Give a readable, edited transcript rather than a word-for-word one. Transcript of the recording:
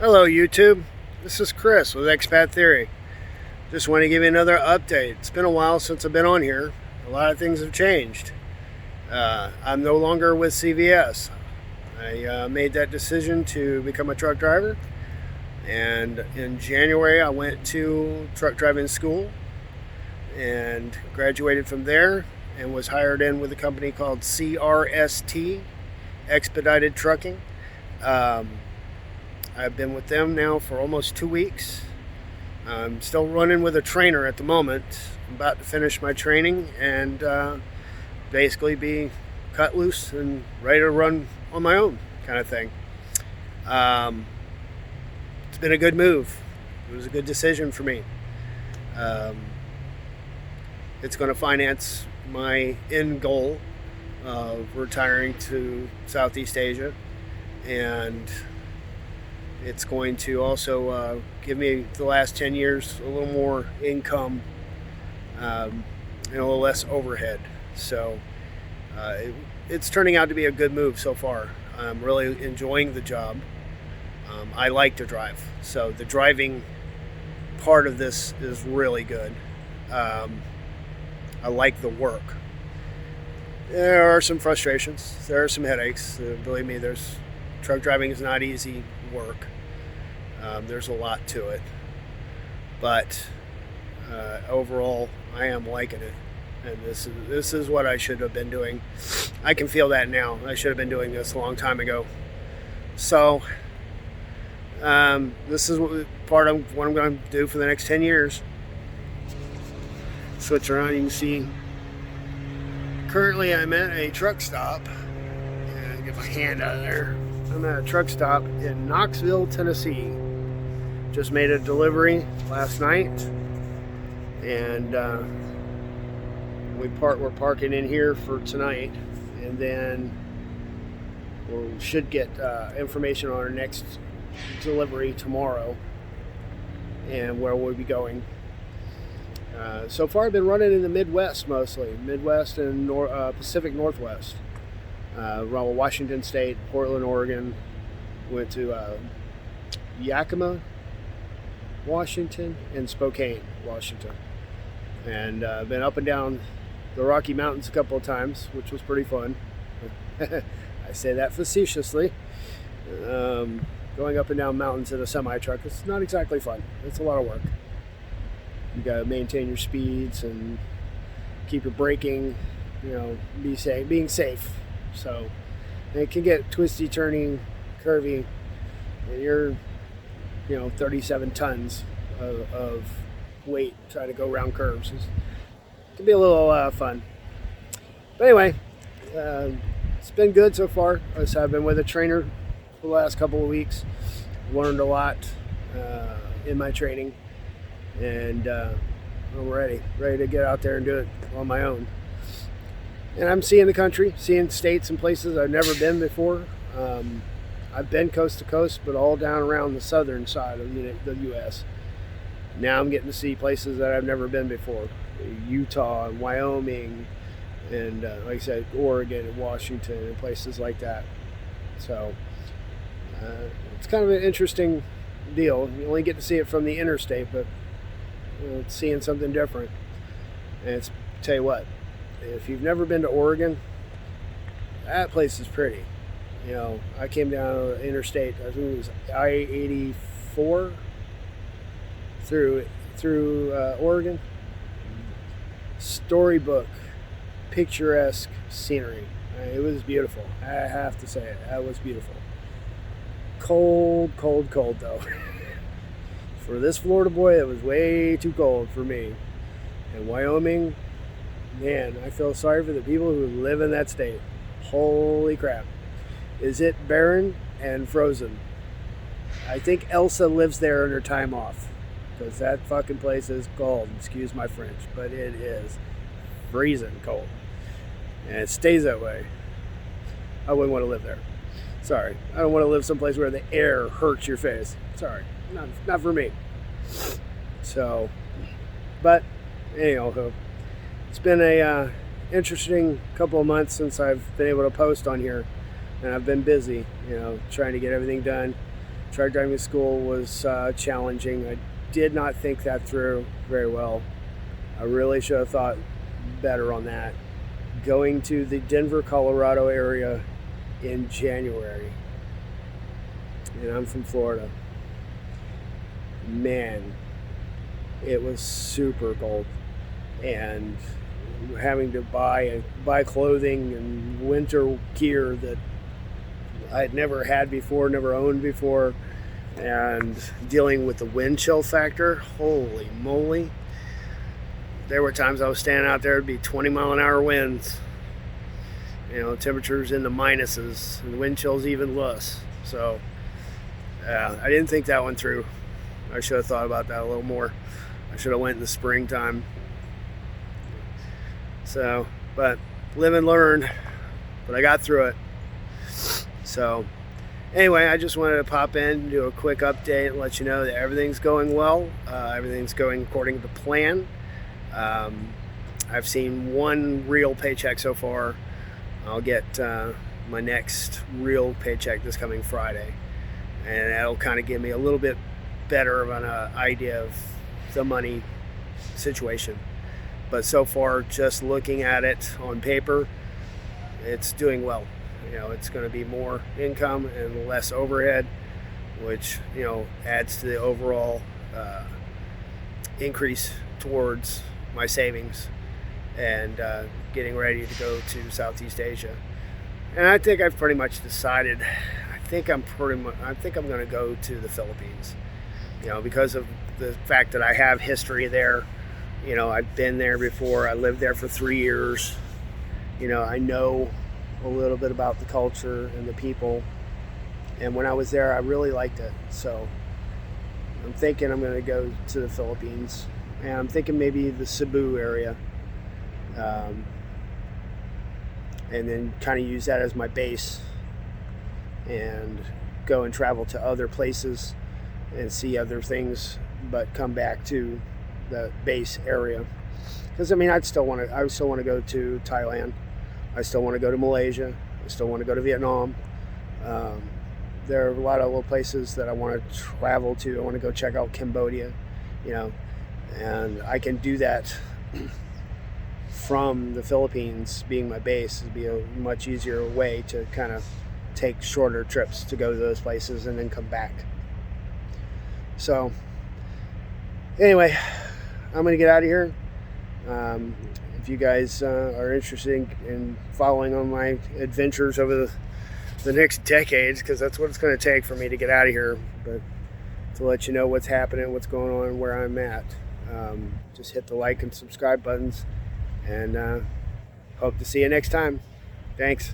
Hello YouTube, this is Chris with Expat Theory. Just want to give you another update. It's been a while since I've been on here. A lot of things have changed. I'm no longer with CVS. I made that decision to become a truck driver, and in January I went to truck driving school and graduated from there and was hired in with a company called CRST, Expedited Trucking. I've been with them now for almost 2 weeks. I'm still running with a trainer at the moment. I'm about to finish my training and basically be cut loose and ready to run on my own kind of thing. It's been a good move. It was a good decision for me. It's going to finance my end goal of retiring to Southeast Asia, and it's going to also give me the last 10 years a little more income and a little less overhead. So it's turning out to be a good move so far. I'm really enjoying the job. I like to drive, so the driving part of this is really good. I like the work. There are some frustrations. There are some headaches. Believe me, truck driving is not easy work. There's a lot to it, but overall, I am liking it, and this is what I should have been doing. I can feel that now. I should have been doing this a long time ago. So this is part of what I'm going to do for the next 10 years. Switch around, you can see. Currently, I'm at a truck stop. And get my hand out of there. I'm at a truck stop in Knoxville, Tennessee. Just made a delivery last night, and we're parking in here for tonight, and then we should get information on our next delivery tomorrow and where we'll be going. So far, I've been running in the Midwest mostly, Midwest and Pacific Northwest. Around Washington State, Portland, Oregon. Went to Yakima, Washington, and Spokane, Washington. And been up and down the Rocky Mountains a couple of times, which was pretty fun. I say that facetiously. Going up and down mountains in a semi-truck, it's not exactly fun. It's a lot of work. You gotta maintain your speeds and keep your braking, being safe. So it can get twisty, turning, curvy, and you're 37 tons of weight trying to go around curves. It can be a little fun. But anyway, it's been good so far. So I've been with a trainer for the last couple of weeks. Learned a lot in my training, and I'm ready to get out there and do it on my own. And I'm seeing the country, seeing states and places I've never been before. I've been coast to coast, but all down around the southern side of the U.S. Now I'm getting to see places that I've never been before. Utah and Wyoming and, like I said, Oregon and Washington and places like that. So it's kind of an interesting deal. You only get to see it from the interstate, but it's seeing something different. And tell you what, if you've never been to Oregon, that place is pretty. I came down the interstate, I think it was I-84 through Oregon. Storybook, picturesque scenery. It was beautiful. I have to say it. That was beautiful. Cold though. For this Florida boy, it was way too cold for me. And Wyoming, man, I feel sorry for the people who live in that state. Holy crap. Is it barren and frozen? I think Elsa lives there in her time off, because that fucking place is cold. Excuse my French, but it is freezing cold. And it stays that way. I wouldn't want to live there. Sorry. I don't want to live someplace where the air hurts your face. Sorry. Not for me. So, but anyhow, it's been a interesting couple of months since I've been able to post on here, and I've been busy, trying to get everything done. Truck driving school was challenging. I did not think that through very well. I really should have thought better on that. Going to the Denver, Colorado area in January, and I'm from Florida. Man, it was super cold, and having to buy clothing and winter gear that I'd never had before, never owned before, and dealing with the wind chill factor. Holy moly. There were times I was standing out there, it'd be 20-mile-an-hour winds. Temperatures in the minuses, and the wind chill's even less. So, I didn't think that one through. I should have thought about that a little more. I should have went in the springtime. So, but live and learn. But I got through it. So, anyway, I just wanted to pop in, do a quick update, and let you know that everything's going well. Everything's going according to plan. I've seen one real paycheck so far. I'll get my next real paycheck this coming Friday, and that'll kind of give me a little bit better of an idea of the money situation. But so far, just looking at it on paper, it's doing well. It's going to be more income and less overhead, which adds to the overall increase towards my savings and getting ready to go to Southeast Asia. And I think I've pretty much decided. I think I'm going to go to the Philippines. Because of the fact that I have history there. I've been there before. I lived there for 3 years. I know a little bit about the culture and the people. And when I was there, I really liked it. So I'm thinking I'm going to go to the Philippines. And I'm thinking maybe the Cebu area. And then kind of use that as my base. And go and travel to other places and see other things, but come back to the base area. Because I still want to go to Thailand. I still want to go to Malaysia. I still want to go to Vietnam. There are a lot of little places that I want to travel to. I want to go check out Cambodia, and I can do that from the Philippines being my base. It'd be a much easier way to kind of take shorter trips to go to those places and then come back. So anyway, I'm going to get out of here. If you guys are interested in following on my adventures over the next decades, because that's what it's going to take for me to get out of here, but to let you know what's happening, what's going on, and where I'm at, just hit the like and subscribe buttons, and hope to see you next time. Thanks.